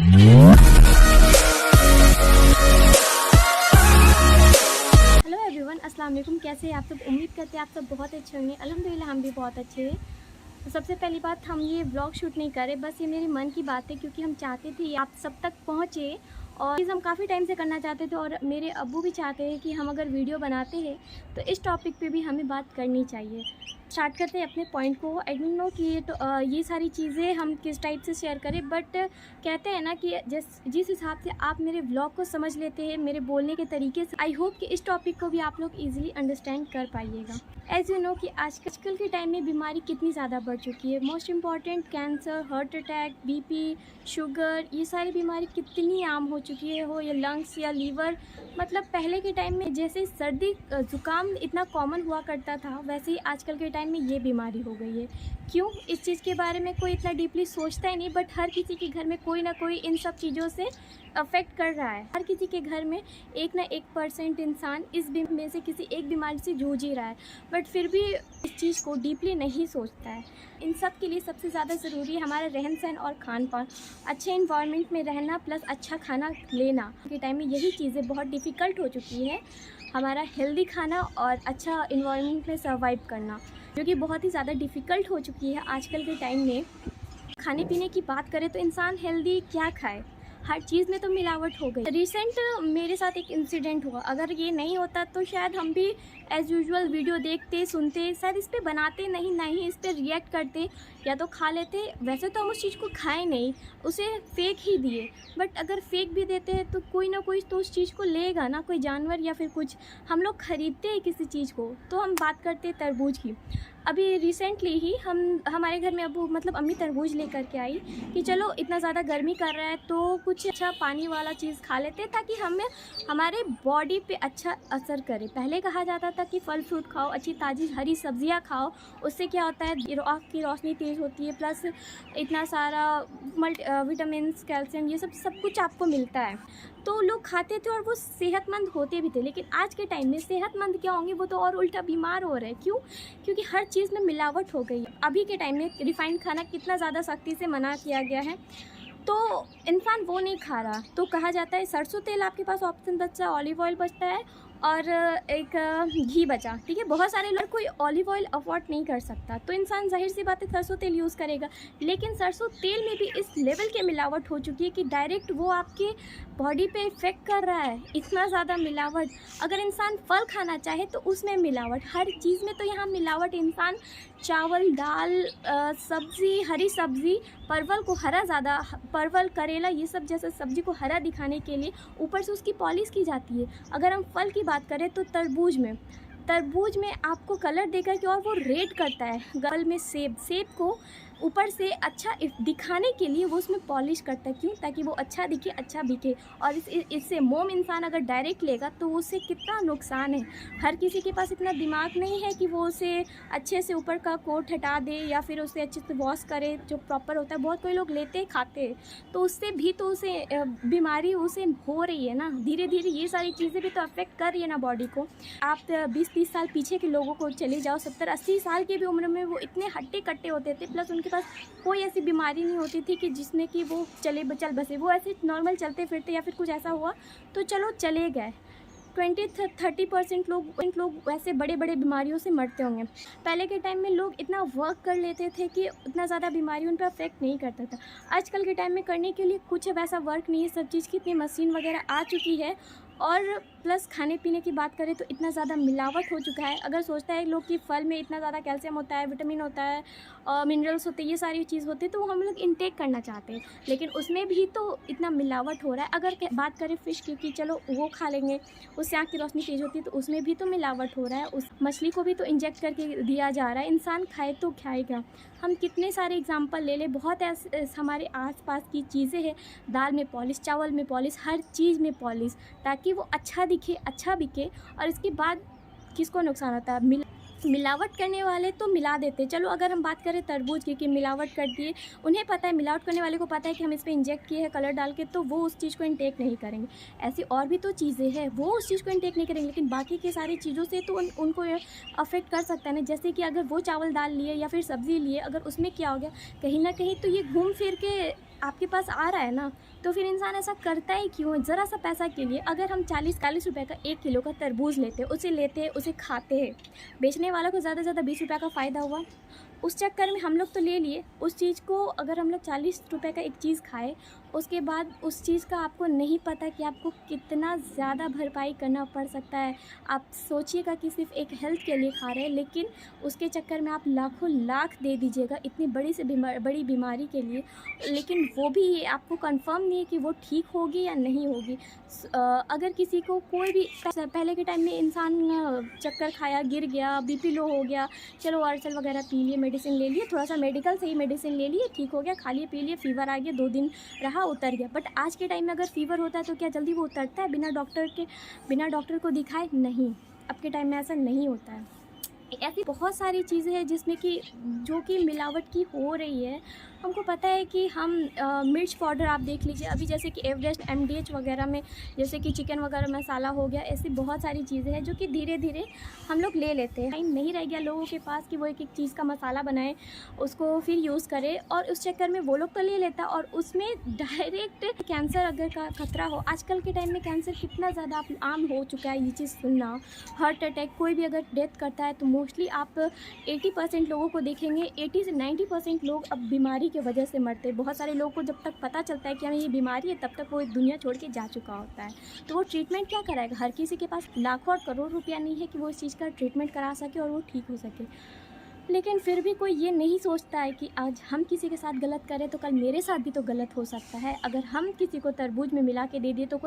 Hello everyone, अस्सलाम वालेकुम। कैसे हैं आप सब? उम्मीद करते हैं आप सब बहुत अच्छे होंगे। अल्हम्दुलिल्लाह हम भी बहुत अच्छे हैं। तो सबसे पहली बात, हम ये व्लॉग शूट नहीं कर रहे, बस ये मेरे मन की बात है, क्योंकि हम चाहते थे आप सब तक पहुँचे और चीज़ हम काफ़ी टाइम से करना चाहते थे और मेरे अब्बू भी चाहते हैं कि हम अगर वीडियो बनाते हैं तो इस टॉपिक पे भी हमें बात करनी चाहिए। स्टार्ट करते हैं अपने पॉइंट को। आई डोंट नो कि ये सारी चीज़ें हम किस टाइप से शेयर करें, बट कहते हैं ना कि जिस हिसाब से आप मेरे व्लॉग को समझ लेते हैं, मेरे बोलने के तरीके से, आई होप कि इस टॉपिक को भी आप लोग ईजिली अंडरस्टैंड कर पाइएगा। एज यू नो कि आजकल के टाइम में बीमारी कितनी ज़्यादा बढ़ चुकी है। Most important cancer, heart attack, BP, sugar, ये सारी बीमारी कितनी आम हो चुकी है, हो या लंग्स या लीवर। मतलब पहले के टाइम में जैसे सर्दी ज़ुकाम इतना कॉमन हुआ करता था, वैसे ही आजकल के टाइम में ये बीमारी हो गई है। क्यों? इस चीज़ के बारे में कोई इतना डीपली सोचता ही नहीं, बट हर किसी के घर में कोई ना कोई इन सब चीज़ों से अफेक्ट कर रहा है। हर किसी के घर में 1 ना 1% इंसान इस में से किसी एक बीमारी से जूझ ही रहा है, बट फिर भी इस चीज़ को डीपली नहीं सोचता है। इन सब के लिए सबसे ज़्यादा ज़रूरी है हमारा रहन सहन और खान पान। अच्छे इन्वायरमेंट में रहना प्लस अच्छा खाना लेना के टाइम में यही चीज़ें बहुत डिफ़िकल्ट हो चुकी है। हमारा हेल्दी खाना और अच्छा इन्वायरमेंट में सर्वाइव करना, जो कि बहुत ही ज़्यादा डिफ़िकल्ट हो चुकी है आजकल के टाइम में। खाने पीने की बात करें तो इंसान हेल्दी क्या खाए? हर चीज़ में तो मिलावट हो गई। रिसेंट मेरे साथ एक इंसिडेंट हुआ, अगर ये नहीं होता तो शायद हम भी एज़ यूजुअल वीडियो देखते सुनते, शायद इस पे बनाते नहीं, ना ही इस पे रिएक्ट करते, या तो खा लेते। वैसे तो हम उस चीज़ को खाए नहीं, उसे फेंक ही दिए, बट अगर फेंक भी देते हैं तो कोई ना कोई तो उस चीज़ को लेगा ना, कोई जानवर या फिर कुछ। हम लोग ख़रीदते हैं किसी चीज़ को, तो हम बात करते हैं तरबूज की। अभी रिसेंटली ही हमारे घर में अम्मी तरबूज लेकर के आई कि चलो इतना ज़्यादा गर्मी कर रहा है तो कुछ अच्छा पानी वाला चीज़ खा लेते हैं, ताकि हमें हमारे बॉडी पे अच्छा असर करे। पहले कहा जाता था कि फल फ्रूट खाओ, अच्छी ताज़ी हरी सब्जियां खाओ, उससे क्या होता है, आँख की रोशनी तेज़ होती है, प्लस इतना सारा विटामिन, कैल्शियम, ये सब कुछ आपको मिलता है। तो लोग खाते थे और वो सेहतमंद होते भी थे। लेकिन आज के टाइम में सेहतमंद क्या होंगे, वो तो और उल्टा बीमार हो रहे हैं। क्यों? क्योंकि हर चीज़ में मिलावट हो गई है। अभी के टाइम में रिफाइंड खाना कितना ज़्यादा सख्ती से मना किया गया है, तो इंसान वो नहीं खा रहा। तो कहा जाता है सरसों तेल आपके पास ऑप्शन बचता है, ऑलिव ऑयल बचता है और एक घी बचा, ठीक है। बहुत सारे लोग कोई ऑलिव ऑयल अफोर्ड नहीं कर सकता, तो इंसान जाहिर सी बात है सरसों तेल यूज़ करेगा। लेकिन सरसों तेल में भी इस लेवल के मिलावट हो चुकी है कि डायरेक्ट वो आपके बॉडी पे इफ़ेक्ट कर रहा है। इतना ज़्यादा मिलावट। अगर इंसान फल खाना चाहे तो उसमें मिलावट, हर चीज़ में तो यहाँ मिलावट। इंसान चावल, दाल, सब्ज़ी, हरी सब्ज़ी, परवल को हरा ज़्यादा, परवल, करेला, ये सब जैसे सब्ज़ी को हरा दिखाने के लिए ऊपर से उसकी पॉलिश की जाती है। अगर हम फल की बात करें तो तरबूज में आपको कलर देकर के और वो रेड करता है। गल में सेब को ऊपर से अच्छा दिखाने के लिए वो उसमें पॉलिश करता है। क्यों? ताकि वो अच्छा दिखे, अच्छा बिके। और इससे मोम इंसान अगर डायरेक्ट लेगा तो उससे कितना नुकसान है। हर किसी के पास इतना दिमाग नहीं है कि वो उसे अच्छे से ऊपर का कोट हटा दे या फिर उसे अच्छे से वॉश करे, जो प्रॉपर होता है। बहुत कोई लोग लेते खाते, तो उससे भी तो उसे बीमारी उसे हो रही है ना। धीरे धीरे ये सारी चीज़ें भी तो अफेक्ट कर रही है ना बॉडी को। आप 20-30 साल पीछे के लोगों को चले जाओ, 70-80 साल की भी उम्र में वो इतने हट्टे कट्टे होते थे, प्लस उनके पास कोई ऐसी बीमारी नहीं होती थी कि जिसमें कि वो चल बसे। वो ऐसे नॉर्मल चलते फिरते, या फिर कुछ ऐसा हुआ तो चलो चले गए। 20-30% लोग वैसे बड़े बड़े बीमारियों से मरते होंगे। पहले के टाइम में लोग इतना वर्क कर लेते थे कि उतना ज़्यादा बीमारी उन पर अफेक्ट नहीं करता था। आजकल के टाइम में करने के लिए कुछ वैसा वर्क नहीं है। सब चीज़ की इतनी मशीन वगैरह आ चुकी है, और प्लस खाने पीने की बात करें तो इतना ज़्यादा मिलावट हो चुका है। अगर सोचता है लोग कि फल में इतना ज़्यादा कैल्शियम होता है, विटामिन होता है, मिनरल्स होते हैं, ये सारी चीज़ होती है, तो वो हम लोग इंटेक करना चाहते हैं, लेकिन उसमें भी तो इतना मिलावट हो रहा है। अगर बात करें फ़िश की कि चलो वो खा लेंगे, उससे आँख की रोशनी तेज़ होती है, तो उसमें भी तो मिलावट हो रहा है। उस मछली को भी तो इंजेक्ट करके दिया जा रहा है। इंसान खाए तो खाएगा। हम कितने सारे एग्जाम्पल ले लें, बहुत ऐसे हमारे आसपास की चीज़ें हैं। दाल में पॉलिश, चावल में पॉलिश, हर चीज़ में पॉलिश, ताकि वो अच्छा दिखे, अच्छा बिके। और इसके बाद किसको नुकसान होता है? मिलावट करने वाले तो मिला देते। चलो अगर हम बात करें तरबूज की कि मिलावट कर दिए, उन्हें पता है, मिलावट करने वाले को पता है कि हम इस पर इंजेक्ट किए हैं कलर डाल के, तो वो उस चीज़ को इंटेक नहीं करेंगे। ऐसी और भी तो चीज़ें हैं, वो उस चीज़ को इंटेक नहीं करेंगे, लेकिन बाकी की सारी चीज़ों से तो उनको अफेक्ट कर सकता है ना। जैसे कि अगर वो चावल दाल लिए या फिर सब्ज़ी लिए, अगर उसमें क्या हो गया, कहीं ना कहीं तो ये घूम फिर के आपके पास आ रहा है ना, तो फिर इंसान ऐसा करता ही क्यों है ज़रा सा पैसा के लिए। अगर हम 40-40 रुपए का 1 किलो का तरबूज लेते हैं, उसे खाते हैं, बेचने वाला को ज़्यादा से ज़्यादा 20 रुपये का फ़ायदा हुआ। उस चक्कर में हम लोग तो ले लिए उस चीज़ को। अगर हम लोग 40 रुपए का एक चीज़ खाए, उसके बाद उस चीज़ का आपको नहीं पता कि आपको कितना ज़्यादा भरपाई करना पड़ सकता है। आप सोचिएगा कि सिर्फ एक हेल्थ के लिए खा रहे हैं, लेकिन उसके चक्कर में आप लाखों लाख दे दीजिएगा इतनी बड़ी बीमारी के लिए, लेकिन वो भी आपको कंफर्म नहीं है कि वो ठीक होगी या नहीं होगी। अगर किसी को कोई भी पहले के टाइम में इंसान चक्कर खाया, गिर गया, बीपी लो हो गया, चलो आरसल वगैरह पी लिए, मेडिसिन ले लिए, थोड़ा सा मेडिकल से ही मेडिसिन ले लिए, ठीक हो गया, खा लिए पी लिए, फीवर आ गया, 2 दिन रहा, उतर गया। बट आज के टाइम में अगर फीवर होता है तो क्या जल्दी वो उतरता है बिना डॉक्टर को दिखाए? नहीं, अब के टाइम में ऐसा नहीं होता है। ऐसी बहुत सारी चीज़ें हैं जिसमें कि जो कि मिलावट की हो रही है। हमको पता है कि हम मिर्च पाउडर आप देख लीजिए, अभी जैसे कि एवरेस्ट MDH वगैरह में, जैसे कि चिकन वगैरह मसाला हो गया, ऐसी बहुत सारी चीज़ें हैं जो कि धीरे धीरे हम लोग ले लेते हैं। टाइम नहीं रह गया लोगों के पास कि वो एक एक चीज़ का मसाला बनाए, उसको फिर यूज़ करें, और उस चक्कर में वो लोग तो ले लेता और उसमें डायरेक्ट कैंसर अगर का खतरा हो। आजकल के टाइम में कैंसर कितना ज़्यादा आम हो चुका है, ये चीज़ सुनना। हार्ट अटैक कोई भी अगर डेथ करता है तो मोस्टली आप 80% लोगों को देखेंगे, 80 से 90% लोग अब बीमारी की वजह से मरते हैं। बहुत सारे लोगों को जब तक पता चलता है कि हमें ये बीमारी है, तब तक वो दुनिया छोड़ के जा चुका होता है। तो वो ट्रीटमेंट क्या कराएगा? हर किसी के पास लाखों और करोड़ रुपया नहीं है कि वो इस चीज़ का ट्रीटमेंट करा सके और वो ठीक हो सके। लेकिन फिर भी कोई ये नहीं सोचता है कि आज हम किसी के साथ गलत करें तो कल मेरे साथ भी तो गलत हो सकता है। अगर हम किसी को तरबूज में मिला के दे दिए तो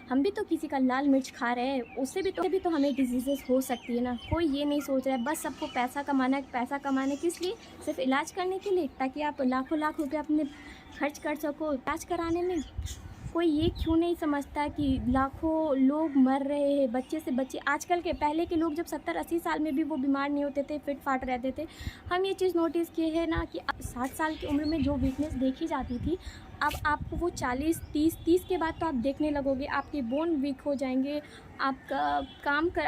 हम भी तो किसी का लाल मिर्च खा रहे हैं, उससे भी तो हमें डिजीज़ेस हो सकती है ना। कोई ये नहीं सोच रहा है, बस सबको पैसा कमाना है। पैसा कमाने किस लिए? सिर्फ इलाज करने के लिए, ताकि आप लाखों लाख रुपये अपने खर्च कर सको इलाज कराने में। कोई ये क्यों नहीं समझता कि लाखों लोग मर रहे हैं, बच्चे से बच्चे। आजकल के पहले के लोग जब 70-80 साल में भी वो बीमार नहीं होते थे, फिट फाट रहते थे। हम ये चीज़ नोटिस किए है ना कि 60 साल की उम्र में जो वीकनेस देखी जाती थी, अब आपको वो 40-30 के बाद तो आप देखने लगोगे, आपके बोन वीक हो जाएंगे, आपका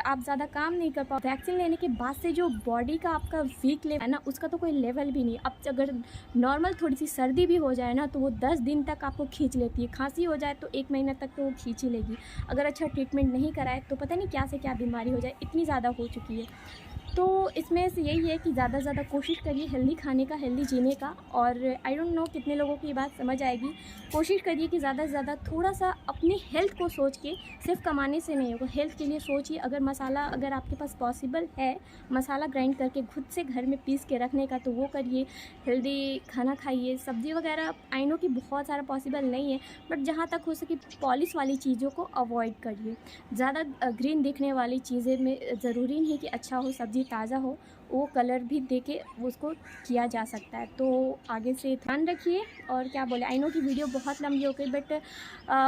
आप ज़्यादा काम नहीं कर पाओ। वैक्सीन लेने के बाद से जो बॉडी का आपका वीक लेवल है ना, उसका तो कोई लेवल भी नहीं। अब अगर नॉर्मल थोड़ी सी सर्दी भी हो जाए ना, तो वो 10 दिन तक आपको खींच लेती है। खांसी हो जाए तो 1 महीना तक तो वो खींच ही लेगी। अगर अच्छा ट्रीटमेंट नहीं कराए तो पता नहीं क्या से क्या बीमारी हो जाए, इतनी ज़्यादा हो चुकी है। तो इसमें से यही है कि ज़्यादा से ज़्यादा कोशिश करिए हेल्दी खाने का, हेल्दी जीने का। और आई डोंट नो कितने लोगों की ये बात समझ आएगी। कोशिश करिए कि ज़्यादा से ज़्यादा थोड़ा सा अपनी हेल्थ को सोच के, सिर्फ कमाने से नहीं होगा, हेल्थ के लिए सोचिए। अगर आपके पास पॉसिबल है मसाला ग्राइंड करके खुद से घर में पीस के रखने का, तो वो करिए। हेल्दी खाना खाइए, सब्ज़ी वगैरह आई नो कि बहुत सारा पॉसिबल नहीं है, बट जहाँ तक हो सके पॉलिश वाली चीज़ों को अवॉइड करिए। ज़्यादा ग्रीन दिखने वाली चीज़ें में ज़रूरी नहीं कि अच्छा हो, सब्ज़ी ताज़ा हो, वो कलर भी देके उसको किया जा सकता है। तो आगे से ध्यान रखिए। और क्या बोले, आई नो कि वीडियो बहुत लंबी हो गई, बट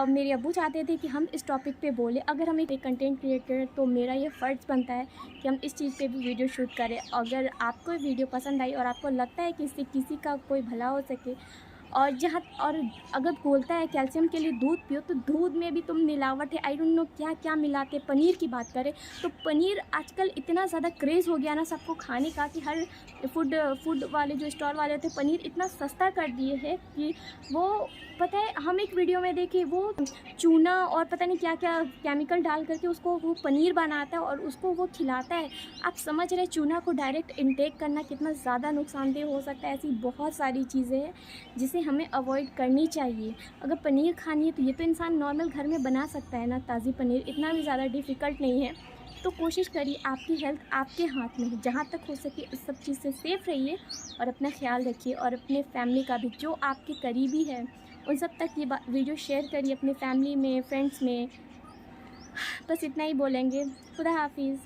मेरे अब्बू चाहते थे कि हम इस टॉपिक पे बोले। अगर हम एक कंटेंट क्रिएटर, तो मेरा ये फ़र्ज़ बनता है कि हम इस चीज़ पे भी वीडियो शूट करें। अगर आपको वीडियो पसंद आई और आपको लगता है कि इससे किसी का कोई भला हो सके, और अगर बोलता है कैल्शियम के लिए दूध पियो, तो दूध में भी तुम मिलावट है, आई डोंट नो क्या क्या मिलाते। पनीर की बात करें तो पनीर आजकल इतना ज़्यादा क्रेज़ हो गया ना सबको खाने का, कि हर फूड वाले जो स्टॉल वाले थे, पनीर इतना सस्ता कर दिए है कि वो, पता है, हम एक वीडियो में देखे, वो चूना और पता नहीं क्या क्या केमिकल डाल करके उसको वो पनीर बनाता है और उसको वो खिलाता है। आप समझ रहे, चूना को डायरेक्ट इनटेक करना कितना ज़्यादा नुकसानदेह हो सकता है। ऐसी बहुत सारी चीज़ें हैं जिसे हमें अवॉइड करनी चाहिए। अगर पनीर खानी है तो ये तो इंसान नॉर्मल घर में बना सकता है ना, ताज़ी पनीर, इतना भी ज़्यादा डिफ़िकल्ट नहीं है। तो कोशिश करिए, आपकी हेल्थ आपके हाथ में है, जहाँ तक हो सके उस सब चीज़ से सेफ़ रहिए और अपना ख्याल रखिए। और अपने फैमिली का भी, जो आपके करीबी है उन सब तक ये वीडियो शेयर करिए, अपने फैमिली में, फ्रेंड्स में। बस इतना ही बोलेंगे। खुदा हाफिज़।